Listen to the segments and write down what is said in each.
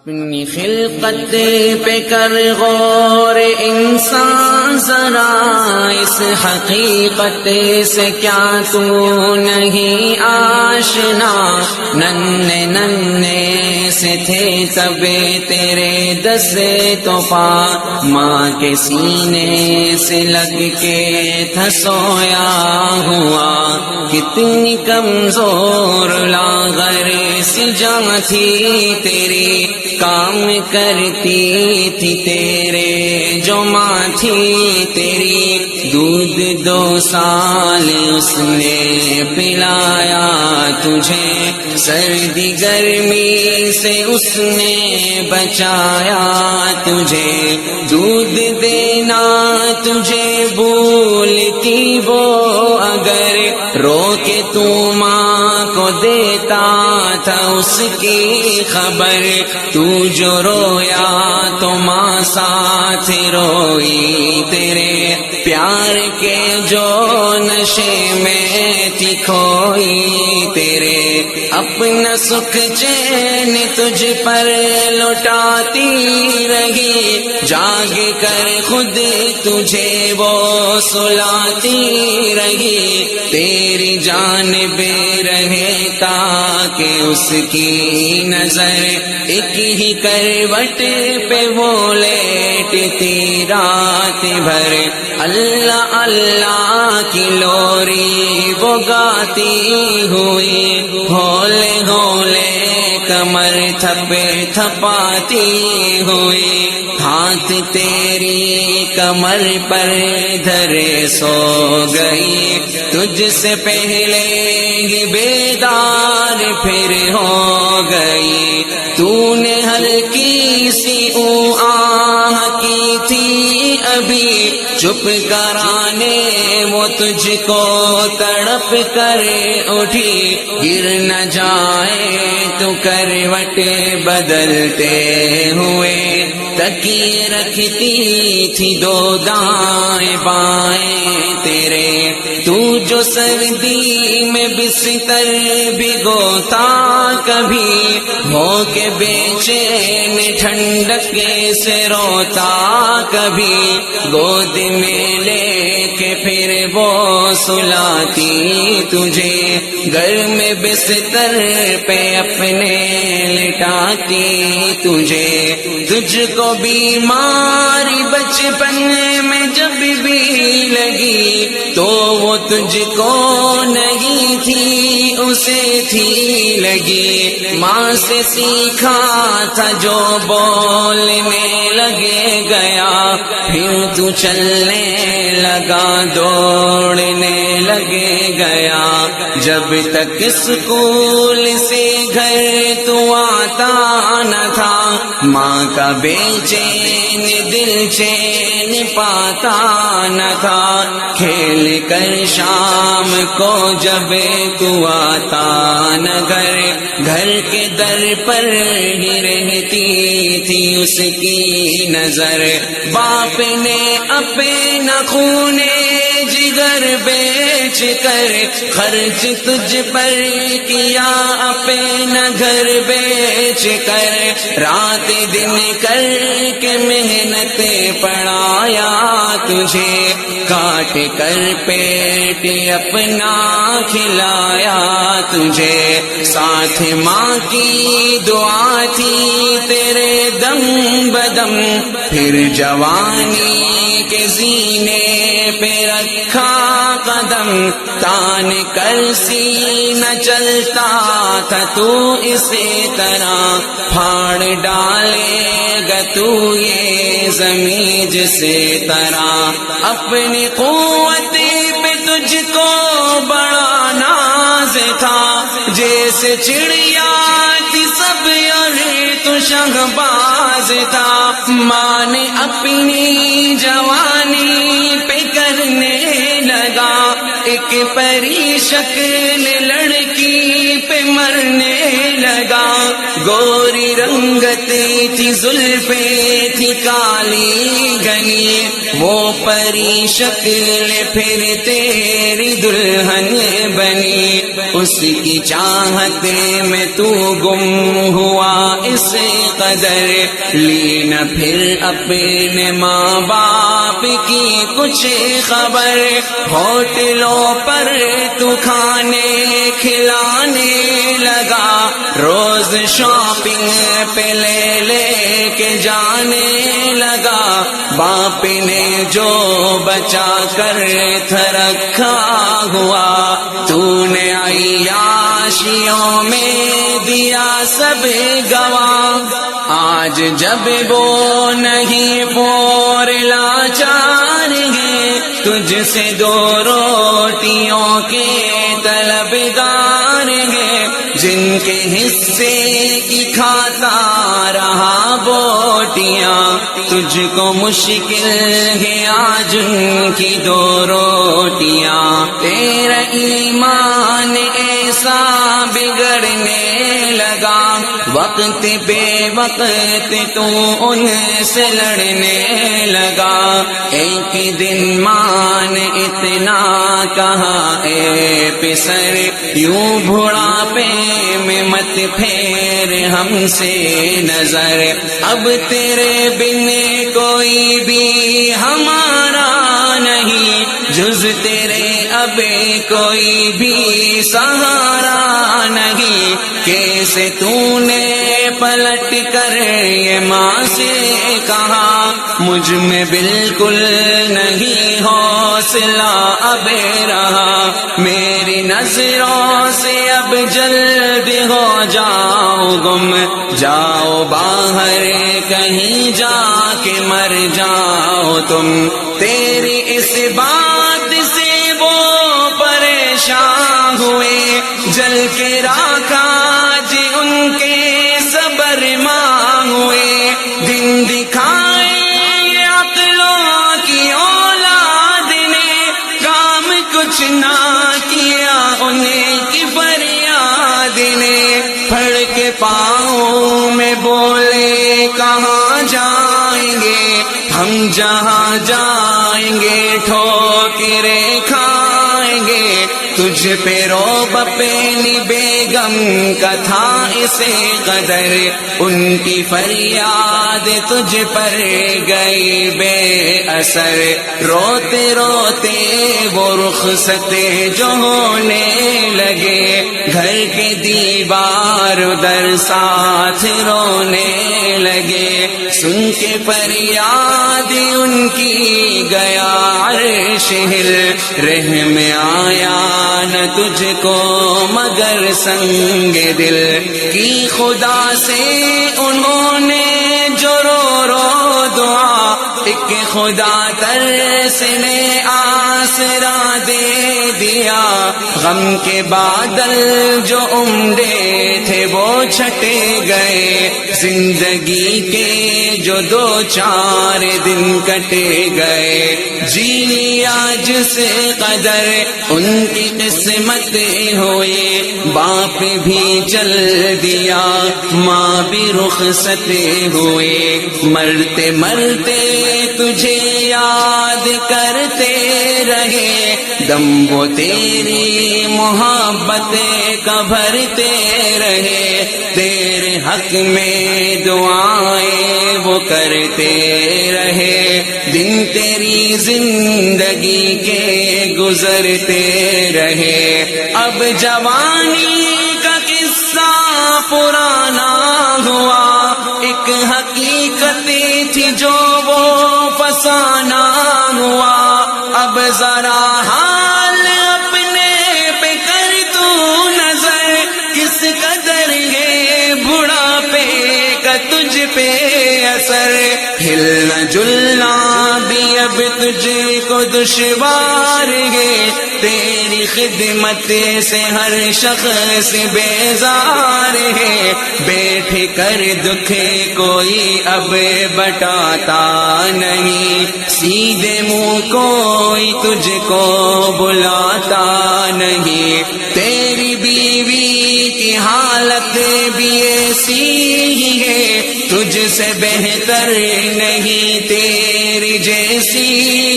اپنی خلقت پہ کر غور انسان ذرا، اس حقیقت سے کیا تو نہیں آشنا؟ ننھے ننھے سے تھے تب تیرے دسے تو پا، ماں کے سینے سے لگ کے تھا سویا ہوا، کتنی کمزور لاغر سی جان تھی تیری، کام کرتی تھی تیرے جو ماں تھی تیری، دودھ 2 سال اس نے پلایا تجھے، سردی گرمی سے اس نے بچایا تجھے، دودھ دینا تجھے بھولتی وہ اگر، رو کے تو ماں کو دیتا تھا اس کی خبر، تو جو رویا تو ماں ساتھ روئی تیرے، پیار کے جو نشے میں تھی کھوئی تیرے، اپنا سکھ چین تجھ پر لوٹاتی رہی، جاگ کر خود تجھے وہ سلاتی رہی، تیری جانب رہے تاکہ اس کی نظر، ایک ہی کروٹ پہ وہ لیٹتی رات بھر، اللہ اللہ کی لوری وہ گاتی ہوئی، ہولے ہولے کمر تھپ تھپاتی ہوئی، ہاتھ تیری کمر پر دھرے سو گئی، تجھ سے پہلے ہی بیدار پھر ہو گئی، تو نے ہلکی سی آہ کی تھی ابھی، چپ کرانے وہ تجھ کو تڑپ کر اٹھی، گر نہ جائے تو کروٹ بدلتے ہوئے، تکیے رکھتی تھی 2 دائیں بائیں تیرے، تو جو سردی میں بستر بھگوتا کبھی، ہو کے بے چین ٹھنڈک سے روتا کبھی، گود میں لے کے پھر وہ سلاتی تجھے، گھر میں بستر پہ اپنے لٹاتی تجھے، تجھ کو بیماری بچپن میں جب بھی لگی تو وہ تجھ کو نہیں تھی اسے تھی لگی، ماں سے سیکھا تھا جو بولنے لگے گیا، پھر تو چلنے لگا دوڑنے لگے گیا، جب تک اسکول سے گھر تو آتا نہ تھا، ماں کا بے چین دل چین پاتا نہ تھا، کھیل کر شام کو جب تو آتا نہ گھر، گھر کے در پر ہی رہتی تھی اس کی نظر، باپ نے اپنا خون جگر بیچ کر خرچ تجھ پر کیا، اپنا گھر بیچ کر رات دن کر کے محنت پڑھایا تجھے، کاٹ کر پیٹ اپنا کھلایا تجھے، ساتھ ماں کی دعا تھی تیرے دم بدم، پھر جوانی کے زینے پہ رکھا قدم، تان کر سینہ چلتا تھا تو اسی طرح، پھاڑ ڈالے گا تو یہ زمین جسے طرح، اپنی قوت پہ تجھ کو بڑا ناز تھا، جیسے چڑیا تھی سب اور تو شہباز تھا، ماں نے اپنی جوانی پہ کرنے لگا ایک پری شکل لڑکی پہ مرنے لگا، گوری رنگت تھی زلفیں تھی کالی گلی، وہ پری شکل پھر تیری دلہن بنی، اس کی چاہت میں تو گم ہوا اس قدر، لی نہ پھر اپنے ماں باپ کی کچھ خبر، ہوٹلوں پر تو کھانے کھلانے لگا، روز شاپنگ پہ لے لے کے جانے لگا، باپ نے جو بچا کر تھا رکھا ہوا، تو نے عیاشیوں میں دیا سب گواہ، آج جب وہ نہیں پور لاچار ہے، تجھ سے دو روٹیوں کے طلبگار ہے، جن کے حصے کی کھاتا رہا بوٹیاں، تجھ کو مشکل ہے آج ان کی دو روٹیاں، تیرا ایمان ایسا بگڑنے لگا، وقت بے وقت تو ان سے لڑنے لگا، ایک دن ماں نے اتنا کہا اے پسر، یوں بڑھاپے میں مت پھیر ہم سے نظر، اب تیرے بن کوئی بھی ہمارا نہیں، جز تیرے اب کوئی بھی سہارا نہیں، کیسے تو نے پلٹ کر یہ ماں سے کہا، مجھ میں بالکل نہیں حوصلہ اب رہا، میری نظروں سے اب جلد ہو جاؤ گم، جاؤ باہر کہیں جا کے مر جاؤ تم، تیری اس بات سے وہ پریشان ہوئے، جل کے راکھا جی ان کے صبر ماں ہوئے، دن دکھائے یہ عقلوں کی اولاد نے، کام کچھ نہ کیا انہیں کی فریاد نے، پھڑ کے پاؤں میں بولے کہاں جائیں گے ہم، جہاں جائیں گے ٹھوکریں کھائیں گے، تجھ پہ روب اپنی بیگم کا تھا اسے قدر، ان کی فریاد تجھ پر گئی بے اثر، روتے روتے وہ رخصت جو ہونے لگے، گھر کے دیوار ادھر ساتھ رونے لگے، سن کے فریاد ان کی گیا عرش ہل، رحم آیا نہ تجھ کو مگر سنگ دل کی، خدا سے انہوں نے جو رو رو دعا، ایک خدا ترسنے آسرا دے دیا، غم کے بادل جو عمدے تھے وہ چھٹے گئے، زندگی کے جو دو چار دن کٹے گئے، جی لیا جس قدر ان کی قسمت ہوئی، باپ بھی چل دیا ماں بھی رخصت ہوئے، مرتے مرتے تجھے یاد کرتے رہے، دم وہ تیری محبت کا بھرتے رہے، تیرے حق میں دعائیں وہ کرتے رہے، دن تیری زندگی کے گزرتے رہے، اب جوانی کا قصہ پرانا ہوا، ایک حقیقت تھی جو وہ فسانہ ہوا، اب ذرا حال اپنے پہ کر تو نظر، کس قدر ہے بڑھاپے کا تجھ پہ اثر، ہلنا جلنا بھی اب تجھ کو دشوار ہے، تیری خدمت سے ہر شخص بیزار ہے، بیٹھ کر دکھ کوئی اب بٹاتا نہیں، سیدھے منہ کوئی تجھ کو بلاتا نہیں، تیری بیوی کی حالت بھی ایسی ہی ہے، تجھ تجھ سے بہتر نہیں، تیری جیسی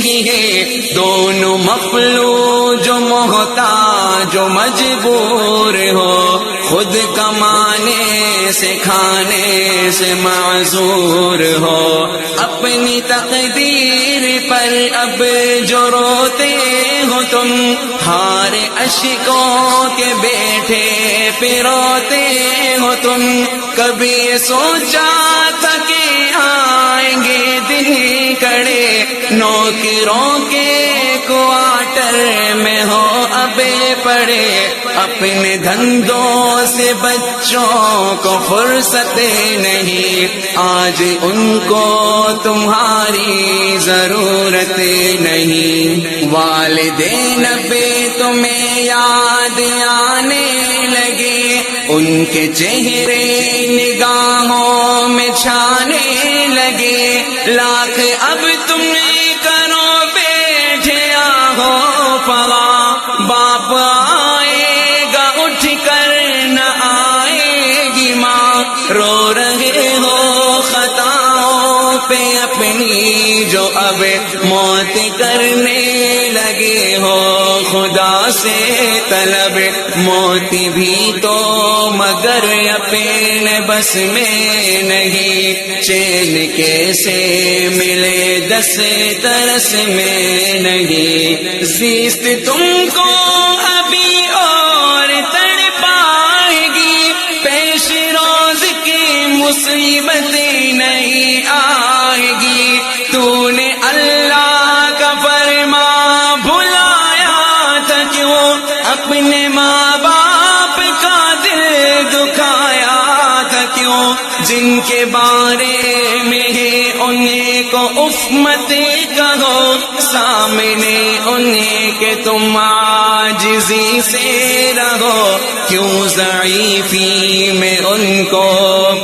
ہی ہے دونوں مخلوق، جو محتاج جو مجبور ہو، خود کمانے سے کھانے سے معذور ہو، اپنی تقدیر پر اب جو روتے ہو تم، ہار اشکوں کے بیٹھے پروتے ہو تم، کبھی یہ سوچا تھا کہ آئیں گے دن کڑے، نوکروں کے کوارٹر میں ہو اب پڑے، اپنے دھندوں سے بچوں کو فرصت نہیں، آج ان کو تمہاری ضرورت نہیں، والدین پہ تمہیں یاد آنے لگے، ان کے چہرے نگاہوں میں چھانے لگے، لاکھ اب تم کرو بیٹھے آہو فغاں، باپ آئے گا اٹھ کر نہ آئے گی ماں، رو رہے ہو خطاؤں پہ اپنی جو اب موت کرنے لگے ہو، خدا سے طلب موت بھی تو مگر اپنے بس میں نہیں، چین کیسے ملے دس درس میں نہیں، زیست تم کو ابھی اور تڑپائے گی، پیش روز کی مصیبتیں نہیں آئے گی، تو نے اللہ کا فرمان بھلایا تھا کیوں، اپنے ماں باپ کا دل دکھایا تھا کیوں، جن کے بارے میں انہیں کو اف مت کہو، سامنے انہیں کہ تم عاجزی سے رہو، کیوں ضعیفی میں ان کو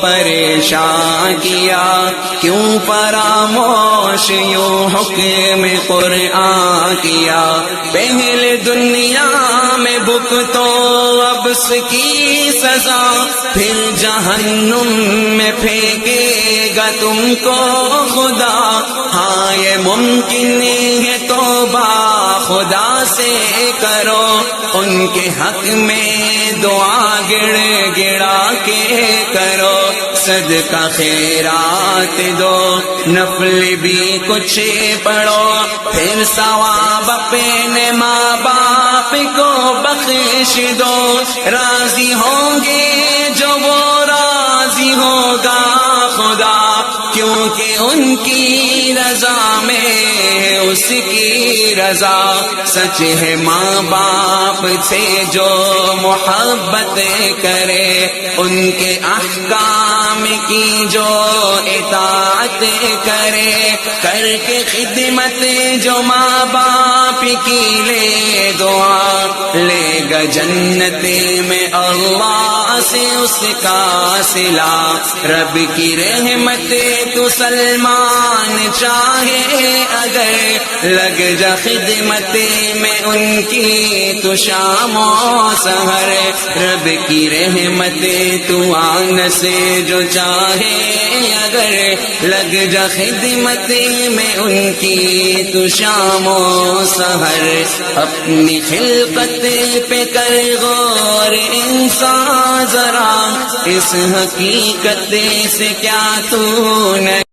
پریشان کیا، کیوں فراموش یوں حکم قرآن کیا، پہلے دنیا میں بھگتو اب اس کی سزا، پھر جہنم میں پھینکے گا تم کو خدا، ہاں یہ ممکن ہے توبہ خدا سے کرو، ان کے حق میں دعا گڑ گڑا کے کرو، صدقہ خیرات دو، نفل بھی کچھ پڑھو، پھر ثواب اپنے ماں باپ کو بخش دو، راضی ہوں گے جو وہ راضی ہوگا خدا، کیونکہ ان کی رضا میں اس کی رضا، سچ ہے ماں باپ سے جو محبت کرے، ان کے احکام کی جو اطاعت کرے، کر کے خدمت جو ماں باپ کی لے دعا، لے گا جنت میں اللہ سے اس کا صلہ، رب کی رحمت تو سلمان چاہے اگر، لگ جا خدمت میں ان کی تو شام و سحر، رب کی رحمت تو آن سے جو چاہے اگر، لگ جا خدمت میں ان کی تو شام و سحر، اپنی خلقت پہ کر غور انسان ذرا، اس حقیقت سے کیا تو نہیں